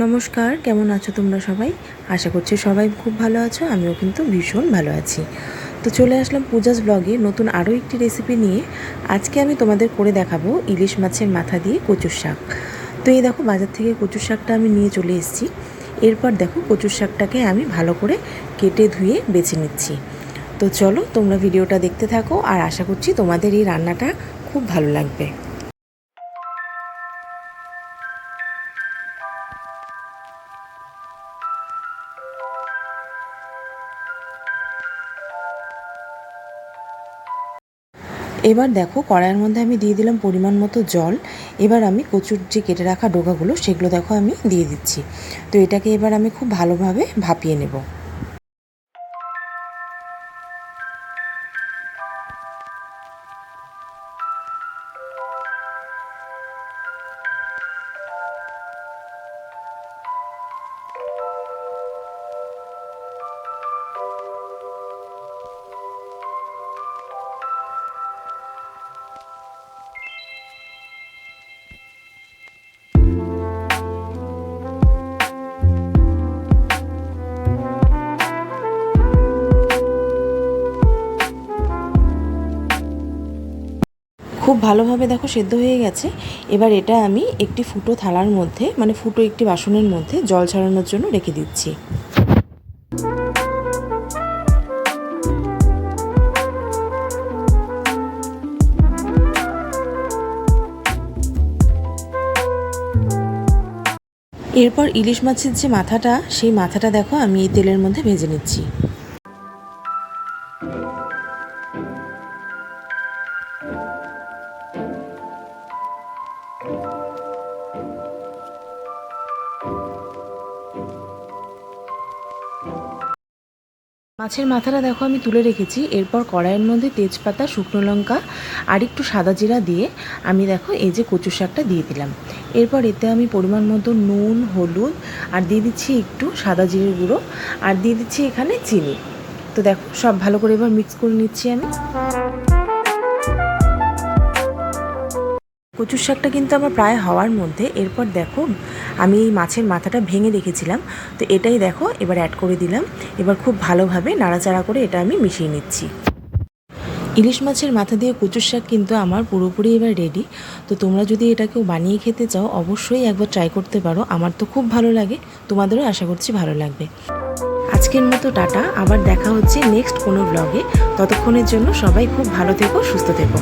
নমস্কার, কেমন আছো তোমরা সবাই? আশা করছি সবাই খুব ভালো আছো। আমিও কিন্তু ভীষণ ভালো আছি। তো চলে আসলাম পূজাস ব্লগে নতুন আরও একটি রেসিপি নিয়ে। আজকে আমি তোমাদের করে দেখাবো ইলিশ মাছের মাথা দিয়ে কচুর শাক। তো এই দেখো, বাজার থেকে কচুর শাকটা আমি নিয়ে চলে এসেছি। এরপর দেখো, কচুর শাকটাকে আমি ভালো করে কেটে ধুয়ে বেছে নিচ্ছি। তো চলো তোমরা ভিডিওটা দেখতে থাকো, আর আশা করছি তোমাদের এই রান্নাটা খুব ভালো লাগবে। এবার দেখো, কড়াইয়ের মধ্যে আমি দিয়ে দিলাম পরিমাণ মতো জল। এবার আমি কচুর যে কেটে রাখা ডোকাগুলো সেগুলো দেখো আমি দিয়ে দিচ্ছি। তো এটাকে এবার আমি খুব ভালোভাবে ভাপিয়ে নেব। খুব ভালোভাবে দেখো সেদ্ধ হয়ে গেছে। এবার এটা আমি একটি ফুটো থালার মধ্যে, মানে ফুটো একটি বাসনের মধ্যে জল ছড়ানোর জন্য রেখে দিচ্ছি। এরপর ইলিশ মাছের যে মাথাটা, সেই মাথাটা দেখো আমি এই তেলের মধ্যে ভেজে নিচ্ছি। মাছের মাথাটা দেখো আমি তুলে রেখেছি। এরপর কড়াইয়ের মধ্যে তেজপাতা, শুকনো লঙ্কা আর একটু সাদা জিরা দিয়ে আমি দেখো এই যে কচু শাকটা দিয়ে দিলাম। এরপর এতে আমি পরিমাণ মতো নুন, হলুদ আর দিয়ে দিচ্ছি একটু সাদা জিরের গুঁড়ো, আর দিয়ে দিচ্ছি এখানে চিনি। তো দেখো সব ভালো করে এবার মিক্স করে নিচ্ছি আমি। কচুর শাকটা কিন্তু আমার প্রায় হওয়ার মধ্যে। এরপর দেখো, আমি এই মাছের মাথাটা ভেঙে রেখেছিলাম, তো এটাই দেখো এবার অ্যাড করে দিলাম। এবার খুব ভালোভাবে নাড়াচাড়া করে এটা আমি মিশিয়ে নিচ্ছি। ইলিশ মাছের মাথা দিয়ে কচুর শাক কিন্তু আমার পুরোপুরি এবার রেডি। তো তোমরা যদি এটা কেউ বানিয়ে খেতে চাও, অবশ্যই একবার ট্রাই করতে পারো। আমার তো খুব ভালো লাগে, তোমাদেরও আশা করছি ভালো লাগবে। আজকের মতো টাটা, আবার দেখা হচ্ছে নেক্সট কোনো ব্লগে। ততক্ষণের জন্য সবাই খুব ভালো থেকো, সুস্থ থেকো।